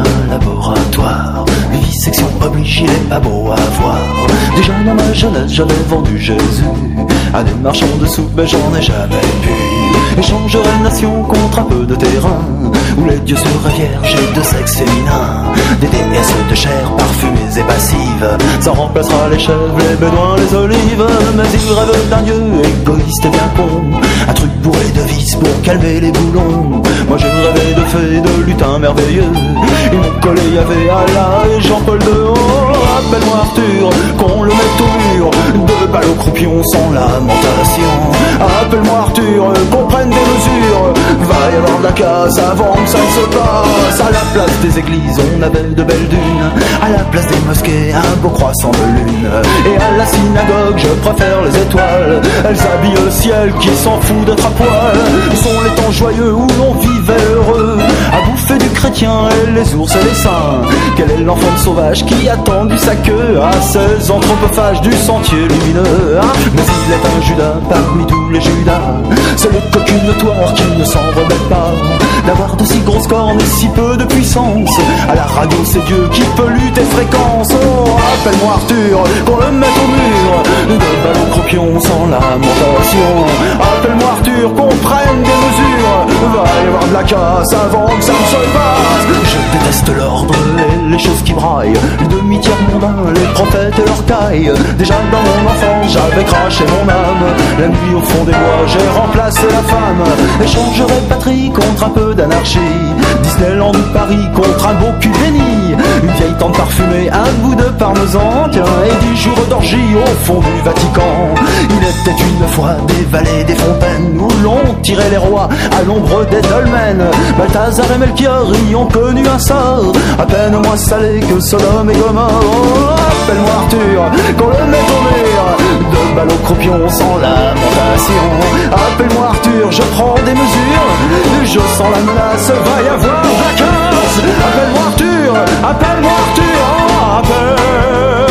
un laboratoire. Vivisection oblige, il est pas beau à voir. Déjà dans ma jeunesse, j'avais vendu Jésus à des marchands de soupe, mais j'en ai jamais pu. Échangerai une nation contre un peu de terrain où les dieux seraient vierges et de sexe féminin. Des déesses de chair parfumées et passives, ça remplacera les chèvres, les bédouins, les olives. Mais ils rêvent d'un dieu égoïste et bien con, un truc bourré de vices pour calmer les boulons. Moi j'ai rêvé de fées, de lutins merveilleux. Ils m'ont collé Yahvé, Allah et Jean-Paul II. Oh, appelle-moi Arthur, qu'on le mette au mur, de balles au croupion sans lamentation. Appelle-moi Arthur, qu'on prenne des mesures, va y avoir de la casse avant que ça ne se passe. À la place des églises on avait de belles dunes, à la place des mosquées un beau croissant de lune. Et à la synagogue je préfère les étoiles, elles habillent le ciel qui s'en fout d'être à poil. Sont les temps joyeux où l'on vivait heureux, à bouffer du chrétien et les ours et les saints. Quel est l'enfant sauvage qui a tendu sa queue à ces anthropophages du sentier lumineux, hein? Mais il est un Judas parmi tous les Judas, c'est le cocu notoire qui ne s'en remet pas d'avoir de si grosses cornes et si peu de puissance. À la radio c'est Dieu qui pollue tes fréquences. Oh, appelle-moi Arthur, qu'on le mette au mur, de balles au croupion sans lamentation. Appelle-moi Arthur, qu'on prenne des mesures, va y avoir de la casse avant que ça ne se passe. Je déteste l'ordre et les choses qui braillent, le demi-tiers mondain, les prophètes et leur taille. Déjà dans mon enfance j'avais craché mon âme, la nuit au fond des bois j'ai remplacé la femme. Échangerai patrie contre un peu d'anarchie, Disneyland ou Paris contre un beau cul béni. Une vieille tente parfumée, un bout de parmesan, tiens, et 10 jours d'orgie au fond du Vatican. Il était une fois des vallées, des fontaines où l'on tirait les rois à l'ombre des dolmens. Balthazar et Melchior y ont connu un sort à peine moins salé que Sodome et Gomorrhe. Oh, appelle-moi Arthur, qu'on le mette au mur, de balles au croupion sans lamentation. Appelle-moi Arthur, je prends des mesures, je sens la menace, va y avoir de la casse. Appelle-moi Arthur, appelle-moi Arthur, oh, appelle